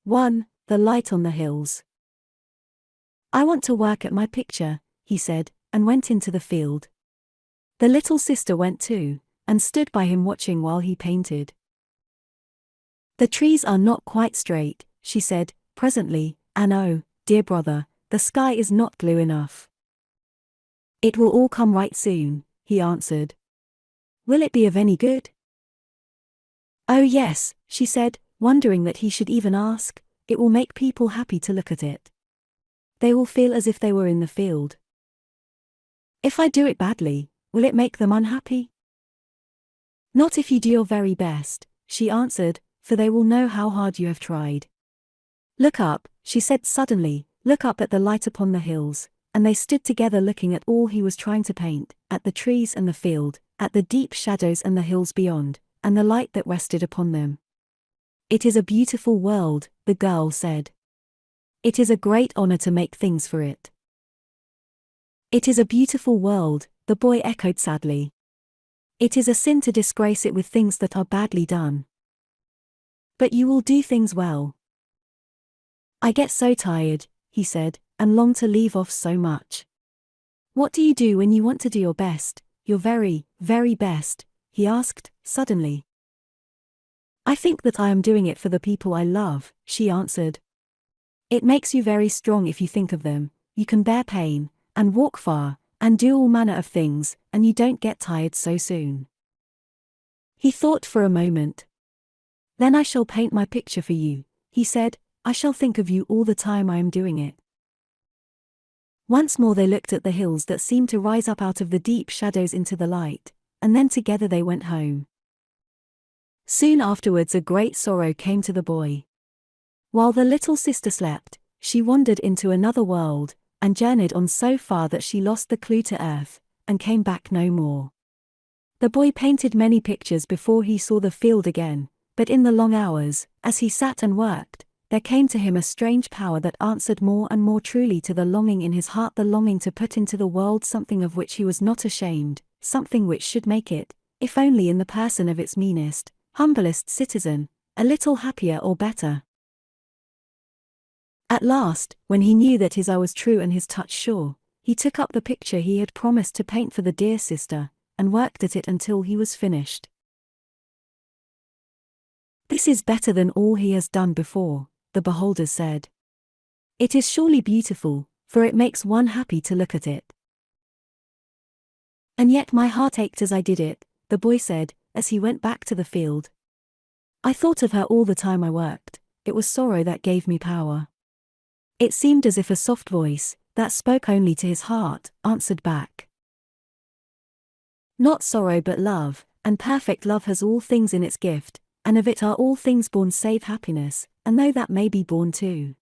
1. The light on the hills. I want to work at my picture, he said, and went into the field. The little sister went too, and stood by him watching while he painted. The trees are not quite straight, she said, presently, and oh, dear brother, the sky is not blue enough. It will all come right soon, he answered. Will it be of any good? Oh yes, she said, wondering that he should even ask. It will make people happy to look at it. They will feel as if they were in the field. If I do it badly, will it make them unhappy? Not if you do your very best, she answered, for they will know how hard you have tried. Look up, she said suddenly, look up at the light upon the hills, and they stood together looking at all he was trying to paint, at the trees and the field, at the deep shadows and the hills beyond, and the light that rested upon them. It is a beautiful world, the girl said. It is a great honor to make things for it. It is a beautiful world, the boy echoed sadly. It is a sin to disgrace it with things that are badly done. But you will do things well. I get so tired, he said, and long to leave off so much. What do you do when you want to do your best, your very, very best? He asked, suddenly. I think that I am doing it for the people I love, she answered. It makes you very strong if you think of them, you can bear pain, and walk far, and do all manner of things, and you don't get tired so soon. He thought for a moment. Then I shall paint my picture for you, he said, I shall think of you all the time I am doing it. Once more they looked at the hills that seemed to rise up out of the deep shadows into the light, and then together they went home. Soon afterwards a great sorrow came to the boy. While the little sister slept, she wandered into another world, and journeyed on so far that she lost the clue to earth, and came back no more. The boy painted many pictures before he saw the field again, but in the long hours, as he sat and worked, there came to him a strange power that answered more and more truly to the longing in his heart, the longing to put into the world something of which he was not ashamed, something which should make it, if only in the person of its meanest, humblest citizen, a little happier or better. At last, when he knew that his eye was true and his touch sure, he took up the picture he had promised to paint for the dear sister, and worked at it until he was finished. This is better than all he has done before, the beholders said. It is surely beautiful, for it makes one happy to look at it. And yet my heart ached as I did it, the boy said, as he went back to the field. I thought of her all the time I worked, it was sorrow that gave me power. It seemed as if a soft voice, that spoke only to his heart, answered back. Not sorrow but love, and perfect love has all things in its gift, and of it are all things born save happiness, and though that may be born too.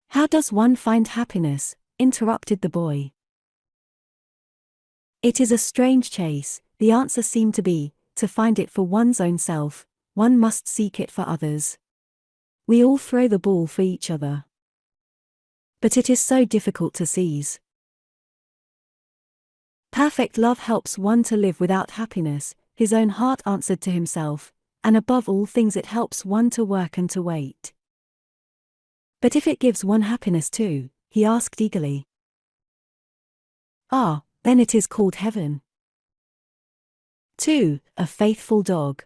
How does one find happiness? Interrupted the boy. It is a strange chase, the answer seemed to be, to find it for one's own self, one must seek it for others. We all throw the ball for each other. But it is so difficult to seize. Perfect love helps one to live without happiness, his own heart answered to himself, and above all things it helps one to work and to wait. But if it gives one happiness too, he asked eagerly. Ah, then it is called heaven. 2. A faithful dog.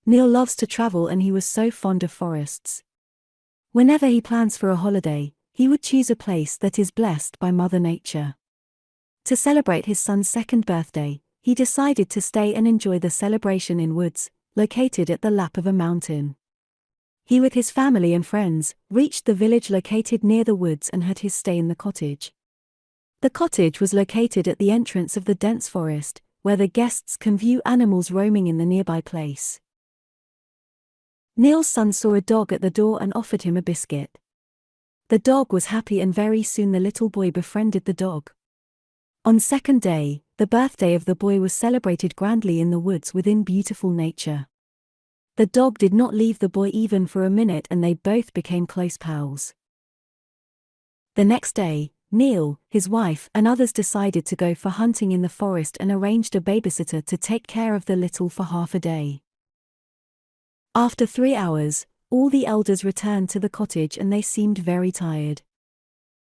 Neil loves to travel and he was so fond of forests. Whenever he plans for a holiday, he would choose a place that is blessed by Mother Nature. To celebrate his son's second birthday, he decided to stay and enjoy the celebration in woods, located at the lap of a mountain. He with his family and friends, reached the village located near the woods and had his stay in the cottage. The cottage was located at the entrance of the dense forest, where the guests can view animals roaming in the nearby place. Neil's son saw a dog at the door and offered him a biscuit. The dog was happy and very soon the little boy befriended the dog. On second day, the birthday of the boy was celebrated grandly in the woods within beautiful nature. The dog did not leave the boy even for a minute and they both became close pals. The next day, Neil, his wife and others decided to go for hunting in the forest and arranged a babysitter to take care of the little for half a day. After 3 hours, all the elders returned to the cottage and they seemed very tired.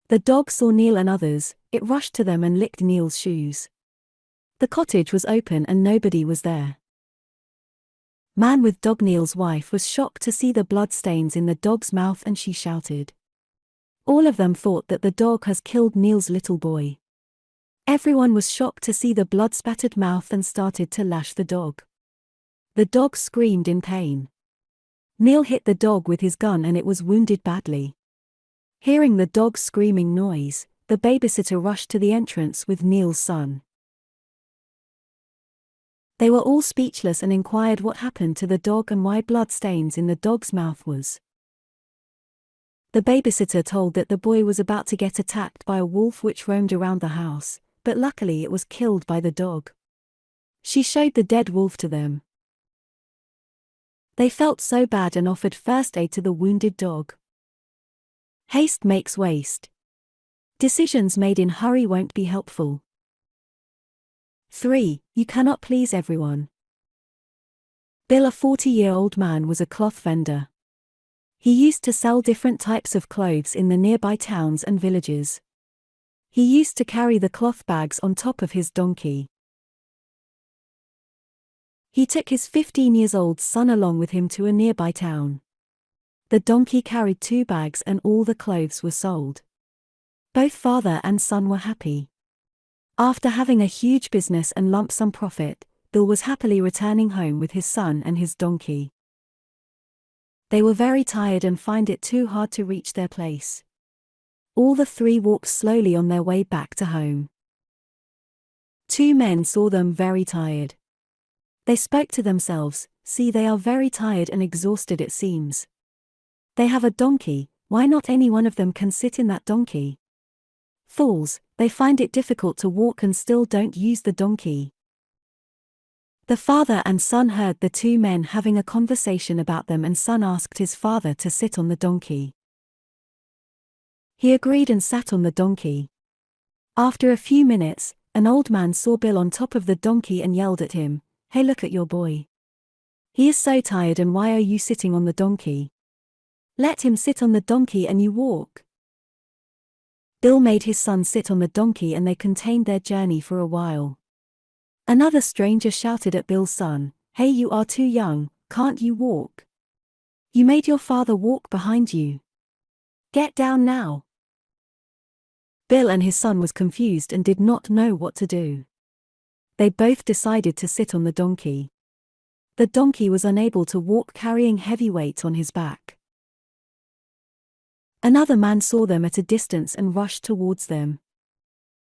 The dog saw Neil and others, it rushed to them and licked Neil's shoes. The cottage was open and nobody was there. Man with dog. Neil's wife was shocked to see the blood stains in the dog's mouth and she shouted. All of them thought that the dog has killed Neil's little boy. Everyone was shocked to see the blood-spattered mouth and started to lash the dog. The dog screamed in pain. Neil hit the dog with his gun and it was wounded badly. Hearing the dog's screaming noise, the babysitter rushed to the entrance with Neil's son. They were all speechless and inquired what happened to the dog and why blood stains in the dog's mouth was. The babysitter told that the boy was about to get attacked by a wolf which roamed around the house, but luckily it was killed by the dog. She showed the dead wolf to them. They felt so bad and offered first aid to the wounded dog. Haste makes waste. Decisions made in hurry won't be helpful. 3. You cannot please everyone. Bill, a 40-year-old man, was a cloth vendor. He used to sell different types of clothes in the nearby towns and villages. He used to carry the cloth bags on top of his donkey. He took his 15-year-old son along with him to a nearby town. The donkey carried 2 bags and all the clothes were sold. Both father and son were happy. After having a huge business and lump sum profit, Bill was happily returning home with his son and his donkey. They were very tired and find it too hard to reach their place. All the 3 walked slowly on their way back to home. 2 men saw them very tired. They spoke to themselves, "See, they are very tired and exhausted it seems. They have a donkey, why not any one of them can sit in that donkey? Fools, they find it difficult to walk and still don't use the donkey." The father and son heard the 2 men having a conversation about them and son asked his father to sit on the donkey. He agreed and sat on the donkey. After a few minutes, an old man saw Bill on top of the donkey and yelled at him, "Hey, look at your boy. He is so tired and why are you sitting on the donkey? Let him sit on the donkey and you walk." Bill made his son sit on the donkey and they continued their journey for a while. Another stranger shouted at Bill's son, "Hey, you are too young, can't you walk? You made your father walk behind you. Get down now." Bill and his son was confused and did not know what to do. They both decided to sit on the donkey. The donkey was unable to walk, carrying heavy weight on his back. Another man saw them at a distance and rushed towards them.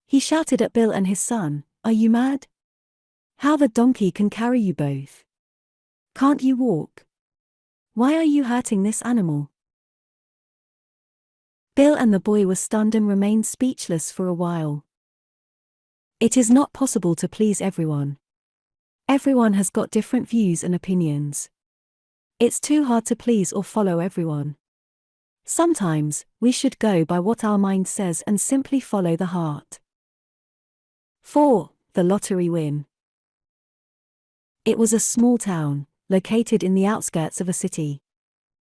He shouted at Bill and his son, "Are you mad? How the donkey can carry you both? Can't you walk? Why are you hurting this animal?" Bill and the boy were stunned and remained speechless for a while. It is not possible to please everyone. Everyone has got different views and opinions. It's too hard to please or follow everyone. Sometimes, we should go by what our mind says and simply follow the heart. 4. The lottery win. It was a small town, located in the outskirts of a city.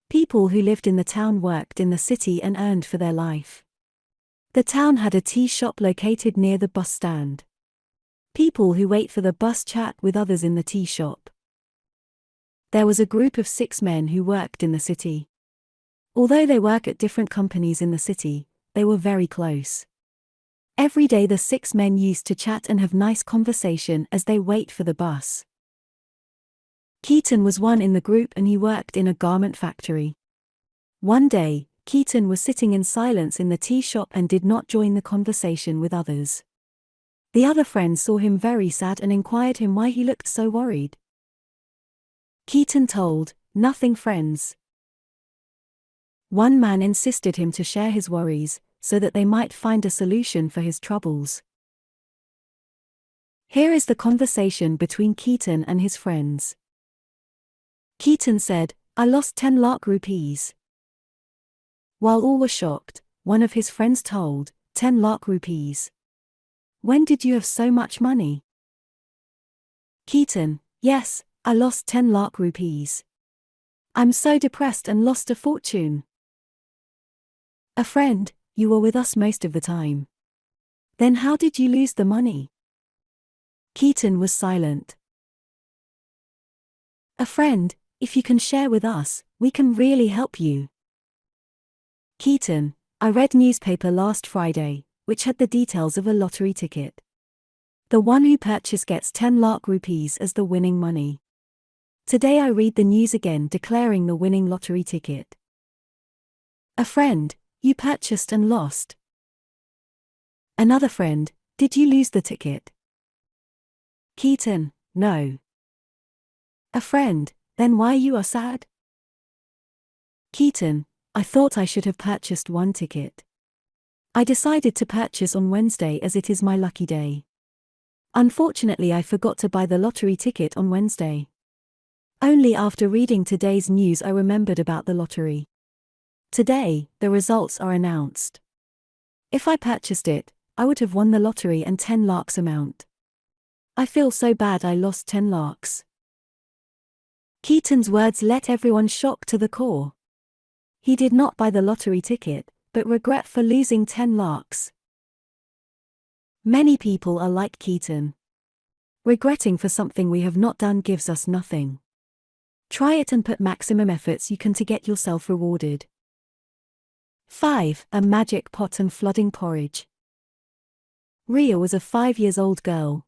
People who lived in the town worked in the city and earned for their life. The town had a tea shop located near the bus stand. People who wait for the bus chat with others in the tea shop. There was a group of 6 men who worked in the city. Although they work at different companies in the city, they were very close. Every day the 6 men used to chat and have nice conversation as they wait for the bus. Keaton was one in the group and he worked in a garment factory. One day, Keaton was sitting in silence in the tea shop and did not join the conversation with others. The other friends saw him very sad and inquired him why he looked so worried. Keaton told, "Nothing, friends." One man insisted him to share his worries, so that they might find a solution for his troubles. Here is the conversation between Keaton and his friends. Keaton said, "I lost 10 lakh rupees." While all were shocked, one of his friends told, 10 lakh rupees. When did you have so much money? Keaton, "Yes, I lost 10 lakh rupees. I'm so depressed and lost a fortune. A friend, you were with us most of the time. Then how did you lose the money? Keaton was silent. A friend, if you can share with us, we can really help you. Keaton, I read newspaper last Friday, which had the details of a lottery ticket. The one who purchase gets 10 lakh rupees as the winning money. Today I read the news again declaring the winning lottery ticket. A friend, you purchased and lost. Another friend, did you lose the ticket? Keaton, no. A friend, then why you are sad? Keaton, I thought I should have purchased one ticket. I decided to purchase on Wednesday as it is my lucky day. Unfortunately, I forgot to buy the lottery ticket on Wednesday. Only after reading today's news I remembered about the lottery. Today, the results are announced. If I purchased it, I would have won the lottery and 10 lakhs amount. I feel so bad I lost 10 lakhs. Keaton's words let everyone shocked to the core. He did not buy the lottery ticket, but regret for losing 10 lakhs. Many people are like Keaton. Regretting for something we have not done gives us nothing. Try it and put maximum efforts you can to get yourself rewarded. 5. A magic pot and flooding porridge. Ria was a 5-year-old girl.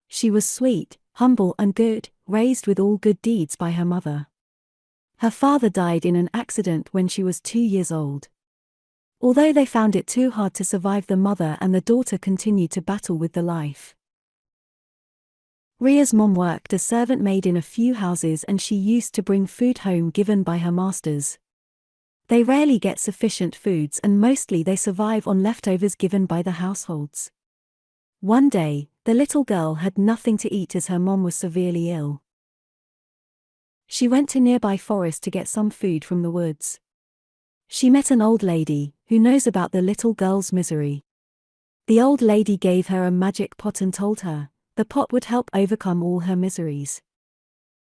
She was sweet, humble and good, raised with all good deeds by her mother. Her father died in an accident when she was 2 years old. Although they found it too hard to survive, the mother and the daughter continued to battle with the life. Ria's mom worked as servant maid in a few houses and she used to bring food home given by her masters. They rarely get sufficient foods and mostly they survive on leftovers given by the households. One day, the little girl had nothing to eat as her mom was severely ill. She went to nearby forest to get some food from the woods. She met an old lady, who knows about the little girl's misery. The old lady gave her a magic pot and told her, the pot would help overcome all her miseries.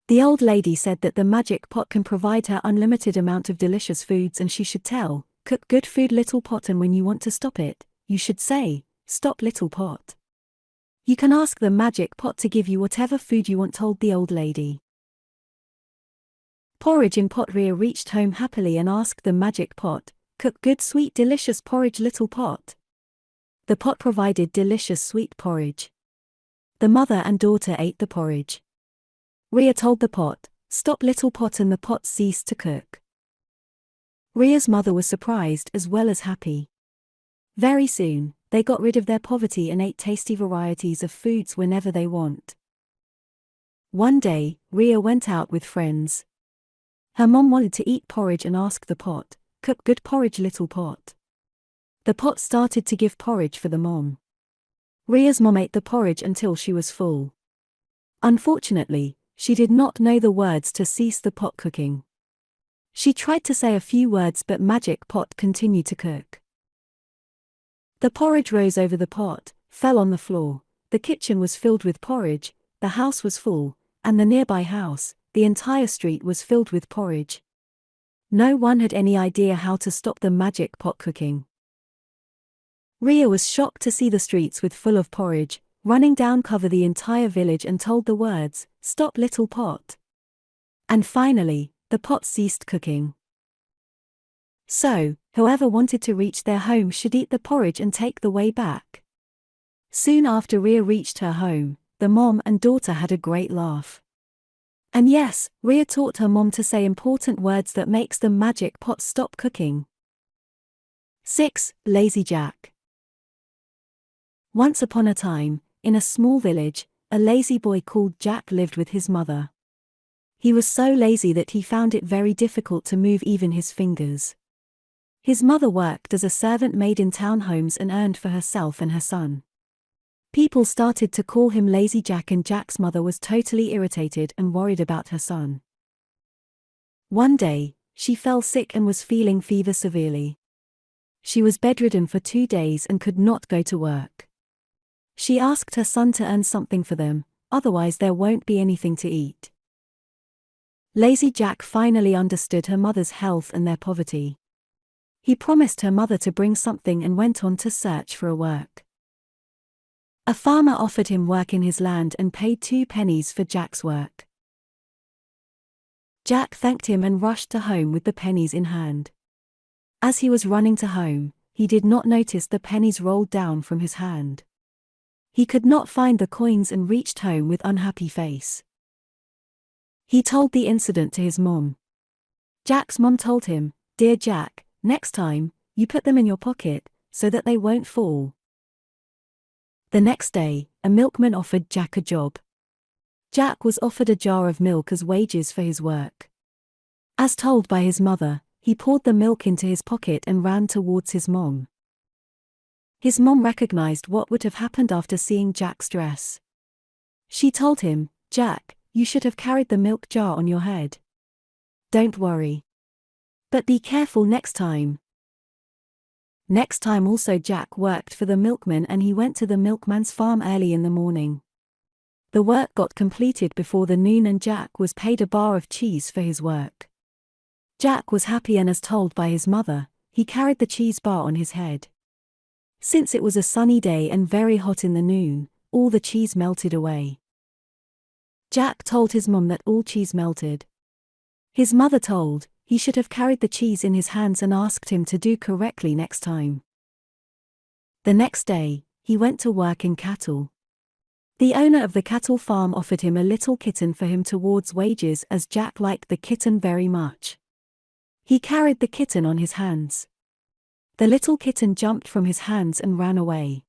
The old lady said that the magic pot can provide her unlimited amount of delicious foods and she should tell, cook good food little pot, and when you want to stop it, you should say, stop little pot. You can ask the magic pot to give you whatever food you want, told the old lady. Porridge in pot. Ria reached home happily and asked the magic pot, cook good sweet delicious porridge little pot. The pot provided delicious sweet porridge. The mother and daughter ate the porridge. Ria told the pot, stop little pot, and the pot ceased to cook. Ria's mother was surprised as well as happy. Very soon, they got rid of their poverty and ate tasty varieties of foods whenever they want. One day, Ria went out with friends. Her mom wanted to eat porridge and asked the pot, cook good porridge little pot. The pot started to give porridge for the mom. Ria's mom ate the porridge until she was full. Unfortunately, she did not know the words to cease the pot cooking. She tried to say a few words but magic pot continued to cook. The porridge rose over the pot, fell on the floor, the kitchen was filled with porridge, the house was full, and the nearby house, the entire street was filled with porridge. No one had any idea how to stop the magic pot cooking. Ria was shocked to see the streets with full of porridge, running down cover the entire village and told the words, stop little pot. And finally, the pot ceased cooking. So, whoever wanted to reach their home should eat the porridge and take the way back. Soon after Ria reached her home, the mom and daughter had a great laugh. And yes, Ria taught her mom to say important words that makes the magic pot stop cooking. 6. Lazy Jack. Once upon a time, in a small village, a lazy boy called Jack lived with his mother. He was so lazy that he found it very difficult to move even his fingers. His mother worked as a servant maid in townhomes and earned for herself and her son. People started to call him Lazy Jack, and Jack's mother was totally irritated and worried about her son. One day, she fell sick and was feeling fever severely. She was bedridden for 2 days and could not go to work. She asked her son to earn something for them, otherwise there won't be anything to eat. Lazy Jack finally understood her mother's health and their poverty. He promised her mother to bring something and went on to search for a work. A farmer offered him work in his land and paid 2 pennies for Jack's work. Jack thanked him and rushed to home with the pennies in hand. As he was running to home, he did not notice the pennies rolled down from his hand. He could not find the coins and reached home with unhappy face. He told the incident to his mom. Jack's mom told him, "Dear Jack, next time, you put them in your pocket, so that they won't fall." The next day, a milkman offered Jack a job. Jack was offered a jar of milk as wages for his work. As told by his mother, he poured the milk into his pocket and ran towards his mom. His mom recognized what would have happened after seeing Jack's dress. She told him, "Jack, you should have carried the milk jar on your head. Don't worry. But be careful next time." Next time also Jack worked for the milkman and he went to the milkman's farm early in the morning. The work got completed before the noon and Jack was paid a bar of cheese for his work. Jack was happy and as told by his mother, he carried the cheese bar on his head. Since it was a sunny day and very hot in the noon, all the cheese melted away. Jack told his mom that all cheese melted. His mother told, he should have carried the cheese in his hands and asked him to do correctly next time. The next day, he went to work in cattle. The owner of the cattle farm offered him a little kitten for him towards wages as Jack liked the kitten very much. He carried the kitten on his hands. The little kitten jumped from his hands and ran away.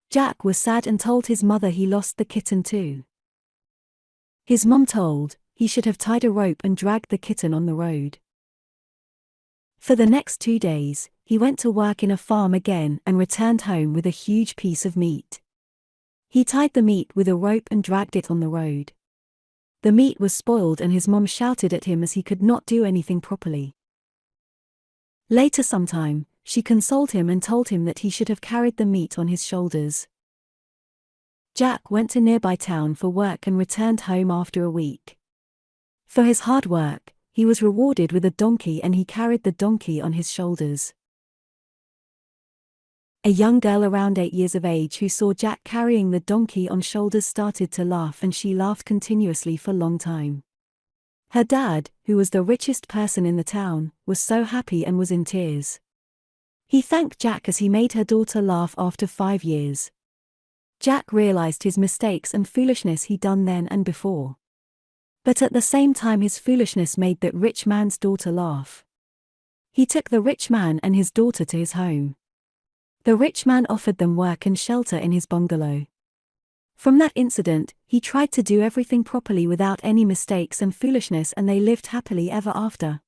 Jack was sad and told his mother he lost the kitten too. His mom told, he should have tied a rope and dragged the kitten on the road. For the next 2 days, he went to work in a farm again and returned home with a huge piece of meat. He tied the meat with a rope and dragged it on the road. The meat was spoiled and his mom shouted at him as he could not do anything properly. Later sometime, she consoled him and told him that he should have carried the meat on his shoulders. Jack went to nearby town for work and returned home after a week. For his hard work, he was rewarded with a donkey and he carried the donkey on his shoulders. A young girl around 8 years of age who saw Jack carrying the donkey on shoulders started to laugh and she laughed continuously for a long time. Her dad, who was the richest person in the town, was so happy and was in tears. He thanked Jack as he made her daughter laugh after 5 years. Jack realized his mistakes and foolishness he'd done then and before. But at the same time his foolishness made that rich man's daughter laugh. He took the rich man and his daughter to his home. The rich man offered them work and shelter in his bungalow. From that incident, he tried to do everything properly without any mistakes and foolishness and they lived happily ever after.